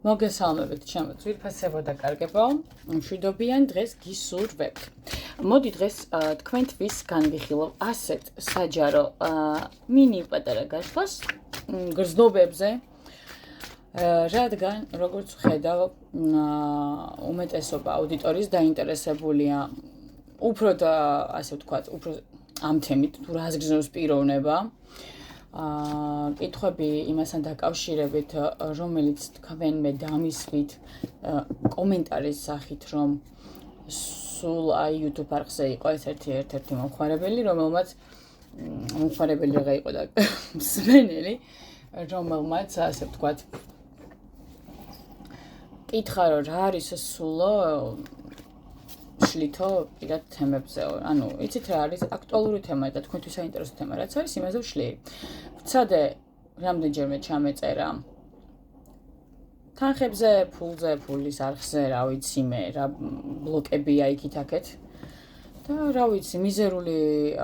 მოგესალმებით ჩემო ძვირფასებო და კარგებო. მშვიდობიან დღეს გისურვებთ. მოდი დღეს თქვენთვის განვიხილავ ასეთ საჯარო მინი პატარა გაშლას გრძნობებზე, რადგან როგორც ხედავ უმეტესობა აუდიტორიის დაინტერესებულია უფრო და ასე ვთქვათ, უფრო ამ თემით თუ რას გრძნობს პიროვნება. კითხვები იმასთან დაკავშირებით, რომელიც თქვენმე დამისვით კომენტარის სახით, რომ სულ YouTube არხზე იყო ეს ერთ-ერთი მომხმარებელი, რომელმაც მომხმარებელი რა იყო და მსმენელი, რომელმაც ასე ვთქვათ, კითხა რომ რა არის სულო შლითო პირად თემებზე, ანუ იცით რა არის აქტუალური თემა და თქვენთვის საინტერესო თემა რაც არის, იმაზე ვშლი. ვცადე რამდენჯერმე ჩამეწერა თანხებზე, ფულზე, ფულის არხზე, რა ვიცი მე, რა ბლოკებია იქით-აქეთ და რა ვიცი, მიზერული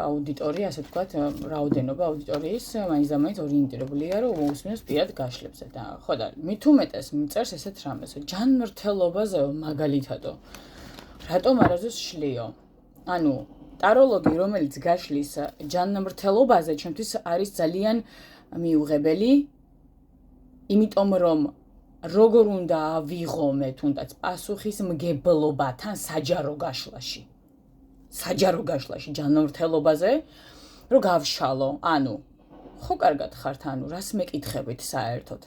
აუდიტორია, ასე ვთქვათ, რაოდენობა აუდიტორიის მაინც და მაინც ორიენტირებულია, რომ მოусმინოს პირად გაშლებზე და ხო და მით უმეტეს მიწერს ესეთ რამეს, ჯანმრთელობაზე მაგალითადო. რატომ არაზოს შლიო? ანუ ტაროლოგი, რომელიც გაშლის ჯანმრთელობაზე, ჩემთვის არის ძალიან მიუღებელი, იმიტომ რომ როგორ უნდა ავიღო მე თუნდაც პასუხისმგებლობათან საჯარო გაშლაში ჯანმრთელობაზე, რომ გავშალო. ანუ ხო კარგად ხართ, ანუ რას მეკითხებით საერთოდ?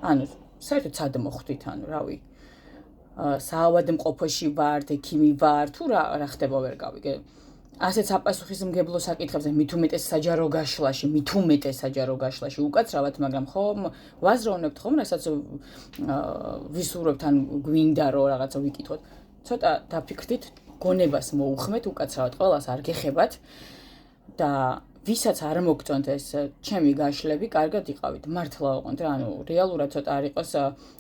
ანუ საერთოდ სად მოხვდით, ანუ რავი საავადმყოფოში ვართ, ექიმი ვარ, თუ რა ხდება ვერ გავიგე. ასეთ საპასუხისმგებლო საკითხებზე მით უმეტეს საჯარო გაშლაში უკაცრავად, მაგრამ ხომ ვაზროვნებთ ხომ, რასაც ვისურვებთ ან გვინდა რომ რაღაცა ვიკითხოთ. ცოტა დაფიქრდით, გონებას მოუხმეთ უკაცრავად, ყველას არ გეხებათ და ვისაც არ მოგწონთ ეს ჩემი გაშლები, კარგად იყავით, მართლა ვაყენთ რა, ანუ რეალურად ცოტა არ იყოს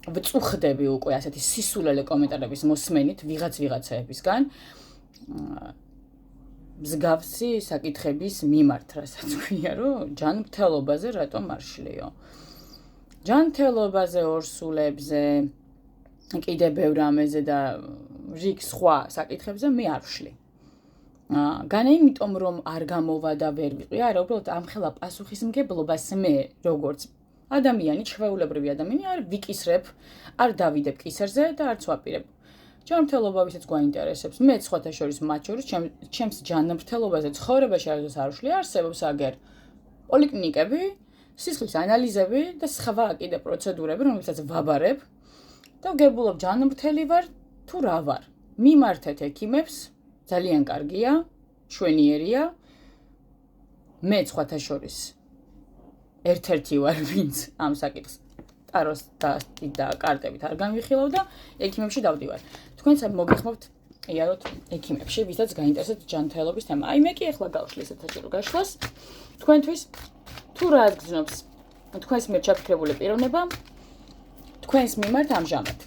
ვწუხდები უკვე ასეთი სისულელე კომენტარების მოსმენით ვიღაცაებისგან მსგავსი საკითხების მიმართ, რასაც ქვია, რომ ჯანმრთელობაზე რატომ არ შლიო. ჯანმრთელობაზე, ორსულებზე, კიდე ბევრ რამეზე და რიგ სხვა საკითხებზე მე არ ვშლი. განა იმიტომ რომ არ გამოვა და ვერ ვიყრი, არა, უბრალოდ ამხელა პასუხისმგებლობას მე როგორც ადამიანი, ჩვეულებრივი ადამიანი არ ვიკისრებ, არ დავიდებ კისერზე და არც ვაპირებ. ჯანმრთელობა ვისაც გვაინტერესებს, მე სხვათა შორის მათ შორის ჩემს ჯანმრთელობაზე ცხოვრებაში არასდროს არ ვშლი, არსებობს აგერ პოლიკლინიკები, სისხლის ანალიზები და სხვა კიდე პროცედურები, რომლებსაც ვაბარებ და ვგებულობ ჯანმრთელი ვარ თუ რა ვარ. მიმართეთ ექიმებს, ძალიან კარგია, შვენიერია. მე სხვათა შორის ერთ-ერთი ვარ, ვინც ამ საკითხს ტაროს და კარტებით არ განვიხილავ და ექიმებში დავდივარ. თქვენც მოგეხმობთ იაროთ ექიმებში, ვისაც გაინტერესებთ ჯანმრთელობის თემა. აი მე კი ახლა გავშლი ესეთ საჯარო გაშლას. თქვენთვის თუ რა გრძნობს თქვენს მიერ ჩაფიქრებული პიროვნება, თქვენს მიმართ ამჟამად.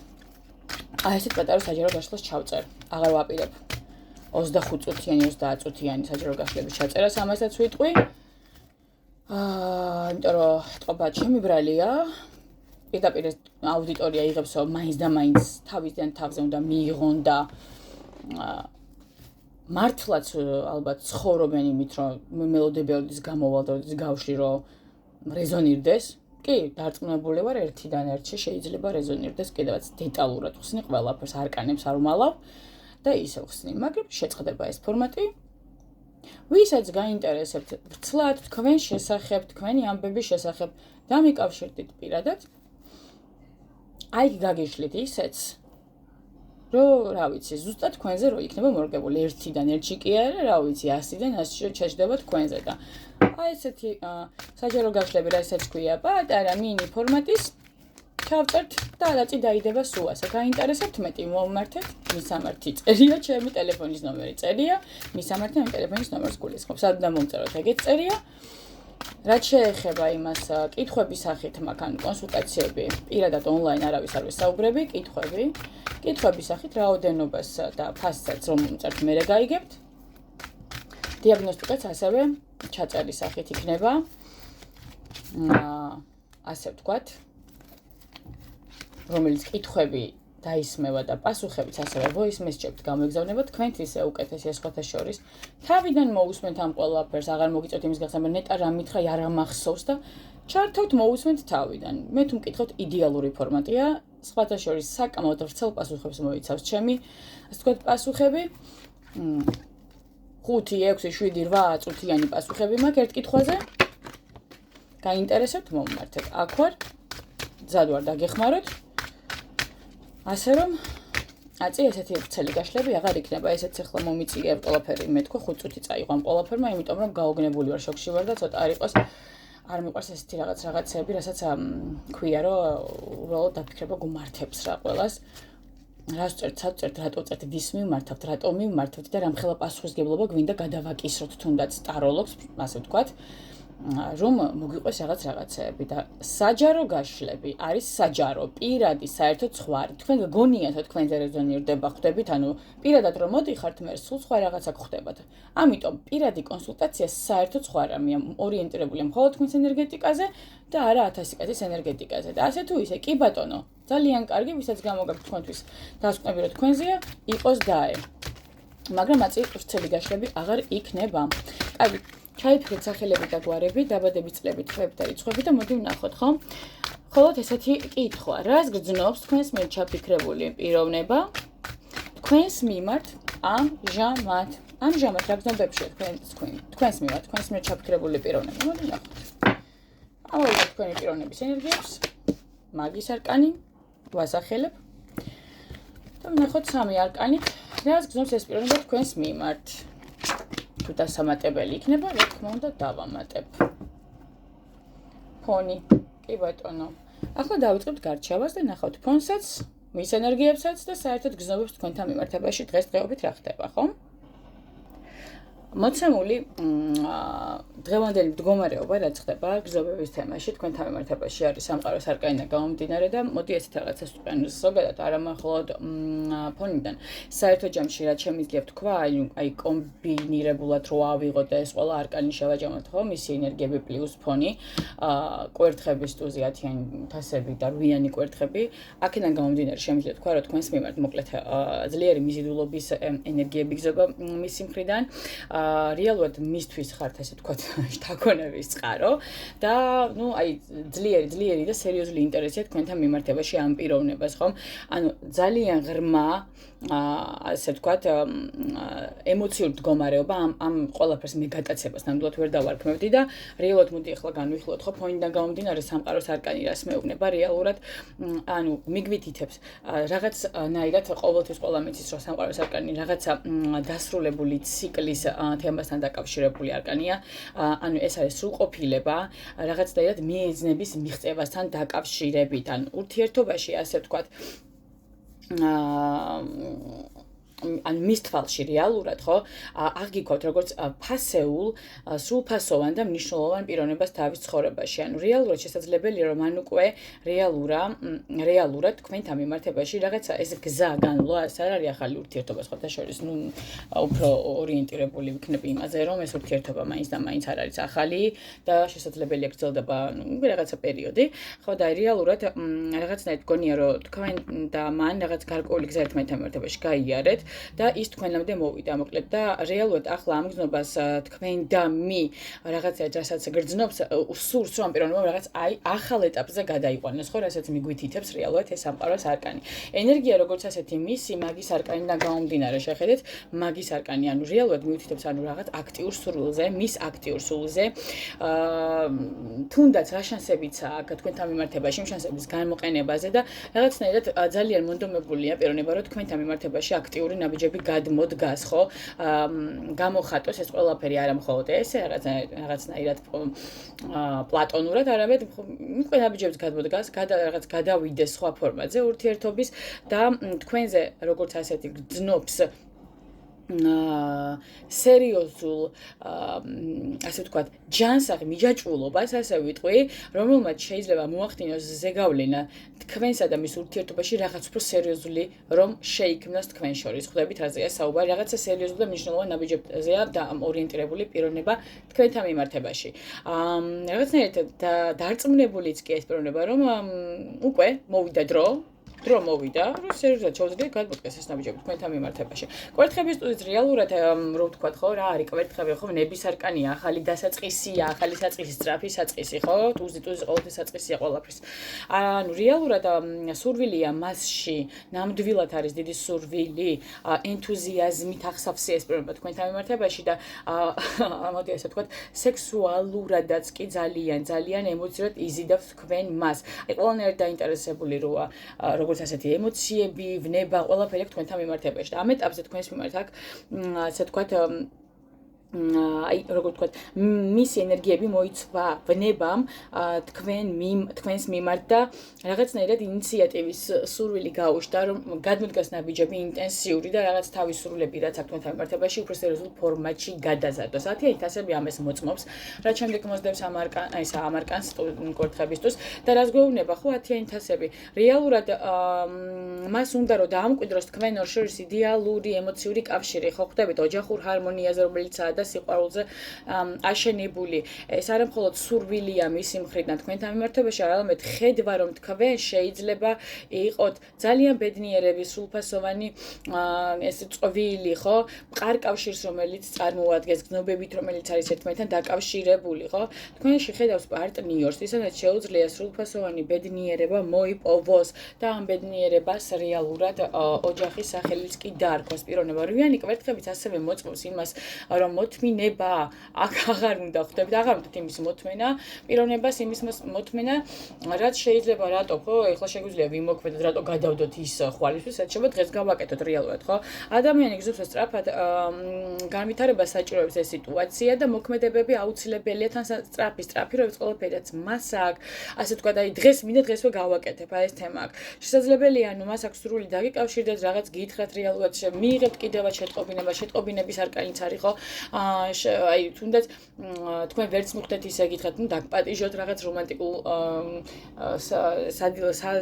აი ესეთ პატარა საჯარო გაშლას ჩავწერ. აღარ ვაპირებ 25 წუთიანი, 30 წუთიანი საჯარო გაშლების ჩაწერას, ამასაც ვიტყვი. იმიტომ რომ ტყობა ჩემი ბრალია. პირდაპირ აუდიტორია იღებსო მაინც და მაინც თავისდან თავზე უნდა მიიღონ და მართლაც ალბათ ცხოვრობენ იმით, რომ მელოდებელობის გამოვალდოდეს გავშლი, რომ რეზონირდეს. კი, დარწმუნებული ვარ, ერთიდან ერთში შეიძლება რეზონირდეს, კიდევაც დეტალურად ხსნი ყველაფერს, არკანებს არ ვმალავ და ისე ხსნი, მაგრამ შეწყდება ეს ფორმატი. ვისაც გაინტერესებთ ვრცლად თქვენ შესახებ, თქვენი ამბების შესახებ, დამიკავშირდით პირადად. აი გაგიშლით ისეც, რომ რა ვიცი, ზუსტად თქვენზე რო იქნება მორგებული ერთიდან ერთში კი არა, რა ვიცი, 100-დან 100-ში ჩაჯდება თქვენზე და აი ესეთი საჯარო გაშლები, რასაც ქვია, პატარა მინი ფორმატის ჩავწერთ და ალაწი დაიდება სუასა. გაინტერესებთ მეტი მომმართეთ, მისამართი წერია, ჩემი ტელეფონის ნომერი წერია, მისამართი ამ ტელეფონის ნომერს გულისხმობს. სად უნდა მომწეროთ, ეგეც წერია. რაც შეეხება იმას, კითხვების სახით მაქვს ან კონსულტაციები, პირადად ონლაინ არავის არ ვისაუბრები, კითხვების სახით რაოდენობას და ფასსაც რომ მომწერთ, მერე გაიგებთ. დიაგნოსტიკაც ასევე ჩაწერის სახით იქნება. ასე ვთქვათ. რომელიც კითხვები დაისმევა და პასუხებიც ასევე voice message-ით გამოიგზავნება თქვენთვის უკეთესია სხვათა შორის. თავიდან მოусმენთ ამ ყველაფერს, აღარ მოგიწევთ იმის გახსნა, ნეტა რა მითხრა, არა მახსოვს და ჩართოთ მოусმენთ თავიდან. მე თუ მკითხოთ იდეალური ფორმატია, სხვათა შორის საკამოდ ვრცელ პასუხებს მოიცავს ჩემი, ასე ვთქვათ, პასუხები. 5, 6, 7, 8 წუთიანი პასუხები მაქვს ერთ კითხვაზე. გაინტერესებთ მომმართეთ. აქ ვარ. მზად ვარ დაგეხმაროთ. ასე რომ აწი ესეთი ვრცელი გაშლები აღარ იქნება, ესეც ახლა მომიწია ყველაფერი, მე თქვა 5 წუთი წაიღო ამ ყველაფერმა, იმიტომ რომ გაოგნებული ვარ, შოქში ვარ და ცოტა არ იყოს, არ მიყვარს ესეთი რაღაცები, რასაც ქვია, რომ უბრალოდ დაფიქრება გუმართებს რა ყველას. რას წერთ, სად წერთ, რატო წერთ, ვის მიმართავთ, რატო მიმართავთ და რამხელა პასუხისგებლობა გვინდა გადავაკისროთ თუნდაც ტაროლოგს, ასე ვთქვათ. რომ მოგიყვეს რაღაცეები და საჯარო გაშლები არის საჯარო, პირადი, საერთოდ სხვა. თქვენ გონიათ, რომ თქვენზე რეზონირდება, ხვდებით, ანუ პირადად რომ მოდიხართ, მე სულ სხვა რაღაცა გხვდებათ. ამიტომ პირადი კონსულტაცია საერთოდ სხვა რამეა, ორიენტირებულია მხოლოდ თქვენს ენერგეტიკაზე და არა 1000 კაცის ენერგეტიკაზე. და ასე თუ ისე, კი ბატონო, ძალიან კარგი, ვისაც გამოგაქვთ თქვენთვის დასკვნები, რომ თქვენზეა, იყოს დაე. მაგრამ აწი ვრცელი გაშლები აღარ იქნება. კარგი. ჩაიფიქრეთ სახელები და გვარები, დაბადების წლები, თვეები და რიცხვები და მოდი ვნახოთ, ხო? მხოლოდ ესეთი კითხვა, რას გრძნობს თქვენს მიერ ჩაფიქრებული პიროვნება თქვენს მიმართ ამჟამად? ამჟამად რა გრძნობებშია თქვენს მიმართ, თქვენს მიერ ჩაფიქრებული პიროვნება? მოდი ვნახოთ. ავიღოთ თქვენი პიროვნების ენერგიებს, მაგის არკანი, ვასახელებ და ვნახოთ 3 არკანით, რას გრძნობს ეს პიროვნება თქვენს მიმართ? თუ დასამატებელი იქნება, რა თქმა უნდა, დავამატებ. ფონი, კი ბატონო. ახლა დავიწყებთ გარჩევას და ნახავთ ფონსაც, მის ენერგიებსაც და საერთოდ გრძნობებს თქვენთან მიმართებაში დღესდღეობით რა ხდება, ხო? მოცემული დღევანდელი მდგომარეობა რაც ხდება გრძნობების თემაში, თქვენთან მიმართებაში არის სამყაროს არკანიდან გამომდინარე და მოდი ესეთ რაღაცას ვყვენ ზოგადად არა მხოლოდ ფონიდან. საერთო ჯამში რაც შემიძლია თქვა, აი კომბინირებულად რო ავიღოთ და ეს ყველა არკანი შევაჯამოთ, ხო, მისი ენერგიები პლუს ფონი, კვერთხების სტუზი 10-იანი თასები და 8-იანი კვერთხები, აქედან გამომდინარე შემიძლია თქვა, რომ თქვენს მიმართ მოკლედ ძლიერი მიზიდულობის ენერგიები გზობა მისი მხრიდან. რეალურად მისთვის ხართ ასე თქვა შთაგონების წყარო და ნუ აი ძლიერი და სერიოზული ინტერესია თქვენთან მიმართებაში ამ პიროვნებას, ხომ? ანუ ძალიან ღრმა ასე ვთქვათ ემოციური მდგომარეობა ამ ყველაფერს მე გატაცებას ნამდვილად ვერ დავარქმევდი და რეალურად მოდი ახლა განვიხილოთ, ხო, ფონიდან გამომდინარე სამყაროს არკანი რას მეუბნება რეალურად, ანუ მიგვითითებს რაღაცნაირად ყოველთვის ყველა მიცის რომ სამყაროს არკანი რაღაცა დასრულებული ციკლის თემასთან დაკავშირებული არკანია, ანუ ეს არის სრულყოფილება, რაღაცნაირად მიზნების მიღწევასთან დაკავშირებით, ანუ ურთიერთობაში ასე ვთქვათ ან მის თვალში რეალურად, ხო, აღგიქვათ როგორც ფასეულ, სრულფასოვან და მნიშვნელოვან პიროვნებას თავის ცხოვრებაში. ანუ რეალურად შესაძლებელია რომ ან უკვე რეალურად თქვენთან მიმართებაში რაღაცა ეს გზა განვლო, ეს არ არის ახალი ურთიერთობა სხვათა შორის, ნუ უფრო ორიენტირებული ვიქნები იმაზე, რომ ეს ურთიერთობა მაინც და მაინც არ არის ახალი და შესაძლებელია გრძელდება, ნუ რაღაცა პერიოდი, ხო, და რეალურად რაღაცნაირად გონია რომ თქვენ და მან რაღაც გარკვეული გზა ერთმანეთთან მიმართებაში გაიარეთ და ის თქვენამდე მოვიდა, მოკლედ და რეალურად ახლა ამ გზნობას თქვენ და მი რაღაცა რასაც გრძნობს, სურს რომ პიროვნებამ რაღაც აი ახალ ეტაპზე გადაიყვანოს, ხო, რასაც მიგვითითებს რეალურად ეს სამყაროს არკანი. ენერგია როგორც ასეთი მისი მაგის არკანიდან გამომდინარე, შეხედეთ, მაგის არკანი, ანუ რეალურად მივთითებს ანუ რაღაც აქტიურ სრულზე, მის აქტიურ სრულზე, თუნდაც რა შანსებიც აქვს თქვენთან მიმართებაში, იმ შანსების გამოყენებაზე და რაღაცნაირად ძალიან მონდომებულია პიროვნება, რომ თქვენთან მიმართებაში აქტიური ნაბიჯები გადმოდგას, ხო? გამოხატოს ეს ყველაფერი არა მხოლოდ ესე, რაღაცნაირად პლატონურად, არამედ უკვე ნაბიჯებს გადმოდგას, რაღაც გადავიდეს სხვა ფორმატზე ურთიერთობის და თქვენზე როგორც ასეთი გრძნობს სერიოზულ ასე ვთქვათ ჯანსაღ მიჯაჭვულობას, ასე ვიტყვი, რომელმაც შეიძლება მოახდინოს ზეგავლენა თქვენსა და მის ურთიერთობაში რაღაც უფრო სერიოზული რომ შეიქმნას თქვენ შორის. ხვდებით რაზეა საუბარი, რაღაცა სერიოზული და მნიშვნელოვანი ნაბიჯებზეა და ორიენტირებული პიროვნება თქვენთან მიმართებაში. რაღაცნაირად დარწმუნებულიც კი ეს პიროვნება, რომ უკვე მოვიდა დრო დრო მოვიდა, რომ სერიოზულად ჩავუძლიე გადმოდგეს ეს ნაბიჯები თქვენთან მიმართებაში. კვერთხების სტუდიის რეალურად რო ვთქვათ, ხო, რა არის კვერთხები, ხო, ნების არკანია, ახალი დასაწყისია, ახალი საწყისი, სწრაფი საწყისი, ხო? ტუზის ყოველთვის საწყისია ყველაფრის. ანუ რეალურად სურვილია მასში, ნამდვილად არის დიდი სურვილი, ენთუზიაზმით ახსავსე ესპერება თქვენთან მიმართებაში და მოდი ასე ვთქვათ, სექსუალურადაც კი ძალიან ემოციურად იზიდავს თქვენ მას. აი ყველანაირად დაინტერესებული როა, როგორც ასეთი ემოციები, ვნება, ყველაფერი აქვს თქვენთან მიმართებაში. და ამ ეტაპზე თქვენს მიმართ აქ ასე ვთქვათ აი როგორ ვთქვათ, მისი ენერგიები მოიცვა ვნებამ თქვენს მიმართ და რაღაცნაირად ინიციატივის სურვილი გაუჩნდა, რომ გადმოდგას ნაბიჯები ინტენსიური და რაღაც თავისუფლები, რაც აქ თქვენთან მიმართებაში უფრო სერიოზულ ფორმატში გადაზარდოს. 10-ით ასები ამას მოწმობს, რაც შემდეგ მოსდევს ამ არკანს კვერთხებისთვის და რაც გვეუბნება, ხო 10-ით ასები რეალურად მას უნდა რომ დაამკვიდროს თქვენ ორ შორის იდეალური ემოციური კავშირი, ხო ხვდებით ოჯახურ ჰარმონიაზე, რომელიცაა და სიყვარულზე აშენებული. ეს არა მხოლოდ სურვილია მისი მხრიდან თქვენთან მიმართებაში, არამედ ხედვა რომ თქვენ შეიძლება იყოთ ძალიან ბედნიერები, სრულფასოვანი ეს წვილი, ხო? მყარ კავშირს, რომელიც წარმოადგენს გზნობებით, რომელიც არის ერთმანეთთან დაკავშირებული, ხო? თქვენში ხედავს პარტნიორს, ისაც შეუძლია სრულფასოვანი ბედნიერება მოიპოვოს და ამ ბედნიერებას რეალურად ოჯახის სახელიც კი დაარქვას პიროვნება. რვიანი კვერთხებიც ასევე მოწმობს იმას, რომ მოთმინება აქ აღარ უნდა ხვდებით, აღარ უნდა იმის მოთმენა, პიროვნებას იმის მოთმენა, რაც შეიძლება რატო, ხო, ეხლა შეგვიძლია ვიმოქმედოთ, რატო გადავდოთ ის ხვალისთვის, რაც შეიძლება დღეს გავაკეთოთ რეალურად, ხო? ადამიანი გზობს სწრაფად განვითარება საჭიროებს ეს სიტუაცია და მოქმედებები აუცილებელია თან სწრაფი, რომელიც ყველაფერიც მას აქვს, ასე ვთქვათ, აი დღეს მინდა დღესვე გავაკეთებ, აი ეს თემა აქვს. შესაძლებელია, ანუ მას აქვს სრული დაგიკავშირდეს, რაღაც გითხრათ რეალურად, მიიღებთ კიდევაც შეტყობინების არკანიც არის, ხო? აი თუნდაც თქვენ ვერც მიხვდეთ ისე გითხრათ, ნუ დაგპატიჟოთ რაღაც რომანტიკულ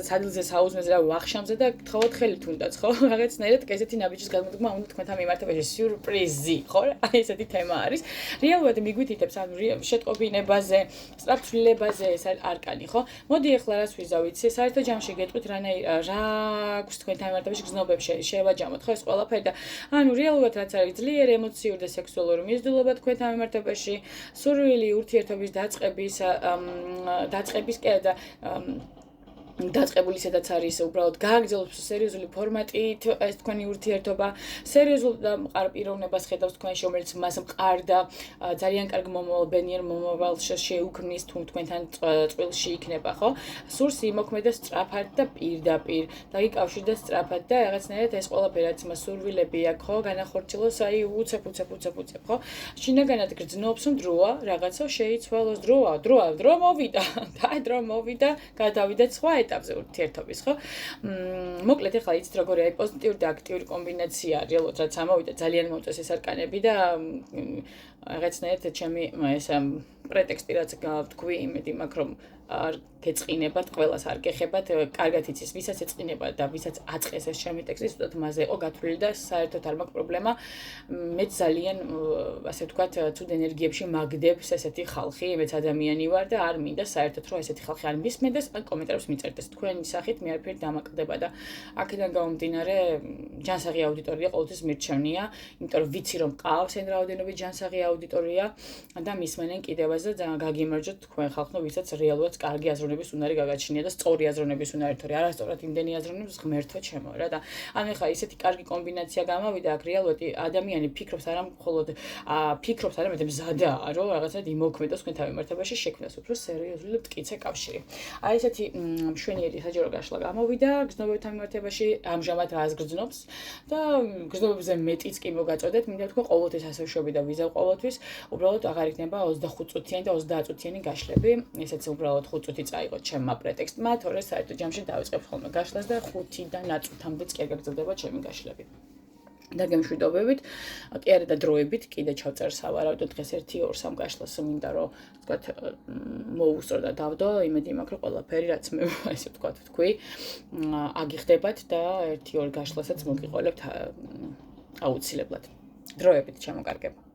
სადილზე, საუზმეზე, ვახშამზე და გთხოვოთ ხელი თუნდაც, ხო? რაღაცნაირად ესეთი ნაბიჯის გადმოდგმა უნდა თქვენთან მიმართებაში სიურპრიზი, ხო? აი ესეთი თემა არის. რეალურად მიგვითითებს ანუ შეტყობინებაზე, სწრაფცვლილებაზე ეს არკანი, ხო? მოდი ახლა რას ვიზავით? საერთო ჯამში გეტყვით რა აქვს თქვენთან მიმართებაში გზნობებს შევაჯამოთ, ხო? ეს ყველაფერი და ანუ რეალურად რაც არის ძლიერ ემოციური და სექსუალური მიზიდულობა თქვენთან მიმართებაში, სურვილი ურთიერთობის დაწყების კი და დაწყებული სადაც არის უბრალოდ გააგრძელოს სერიოზული ფორმატით ეს თქვენი ურთიერთობა, სერიოზულ და მყარ პიროვნებას ხედავს თქვენში, რომელიც მას მყარ და ძალიან კარგ ბედნიერ მომავალს შეუქმნის თუ თქვენთან წყვილში იქნება, ხო? სურს იმოქმედოს სწრაფად და პირდაპირ, დაგიკავშირდეს სწრაფად და რაღაცნაირად ეს ყველაფერი რაც მას სურვილები აქვს, ხო, განახორციელოს, აი უცებ, ხო? შინაგანად გრძნობს, რომ დროა, რაღაცა შეიცვალოს, დრო მოვიდა, და დრო მოვიდა, გადავიდა სხვა ეტაპზე ურთიერთობის, ხო? მოკლედ ახლა იცით როგორი აი პოზიტიური და აქტიური კომბინაცია რეალურად რაც ამოვიდა, ძალიან მომწონს ეს არკანები და რაღაცნაირად ჩემი ეს პრეტექსტი რაც გავთქვი, იმედი მაქვს რომ არ გეწყინებათ, ყველას არ გეხებათ, კარგად იცის, ვისაც ეწყინება და ვისაც აწყეს ეს ჩემი ტექსტი, თუნდაც მასზე იყო გათვლილი და საერთოდ არ მაქვს პრობლემა. მე ძალიან ასე ვთქვათ, ცუდ ენერგიებში მაგდებს ესეთი ხალხი, მეც ადამიანი ვარ და არ მინდა საერთოდ რომ ესეთი ხალხი არ მისმენდეს, ან კომენტარებს მიწერდეს. თქვენი სახით მე არაფერი დამაკდება და აქედან გამომდინარე ჯანსაღი აუდიტორია ყოველთვის მირჩევნია, იმიტომ რომ ვიცი რომ ყავს ეს რაოდენობით ჯანსაღი აუდიტორია და მისმენენ კიდევაც და ძალიან გაგიმარჯოთ თქვენ ხალხო, ვისაც რეალურად კარგი აზროვნების უნარი გაგაჩნია და სწორი აზროვნების უნარი თორე არასწორად იმდენი აზროვნების ღმერთო ჩემო რა და ანუ ხა ისეთი კარგი კომბინაცია გამოვიდა აქ რეალურად ადამიანი ფიქრობს არა მხოლოდ ფიქრობს არამედ მზადაა რომ რაღაცა იმოქმედოს თქვენთან მიმართებაში შექმნას უფრო სერიოზული მტკიცე კავშირი. აი ესეთი მშვენიერი საჯარო გაშლა გამოვიდა გზნობებთან მიმართებაში ამჟამად რას გრძნობს და გზნობებზე მეტიც კი მოგაწოდეთ მინდა თქვა ყოველთვის ასე შვები და ვიზავ ყოველთვის უბრალოდ აღარ იქნება 25 წუთიანი და 30 წუთიანი გაშლები ესეც უბრალოდ 5 წუთი წაიღოთ ჩემმა პრეტექსტმა, თორე საერთო ჯამში დავიწყებ ხოლმე გაშლას და 5-დან 10 წუთამდეც კი გაგრძელდება ჩემი გაშლები. და გემშვიდობებით, კი არა და დროებით კიდე ჩავწერ სავარაუდოდ დღეს 1-2-3 გაშლას მინდა რომ ვთქვათ მოუსწრო და დავდო, იმედი მაქვს რომ ყველაფერი რაც მე ესე ვთქვათ თქვი, აგიხდებათ და 1-2 გაშლასაც მოგიყოლებთ აუცილებლად. დროებით ჩამოკარგება.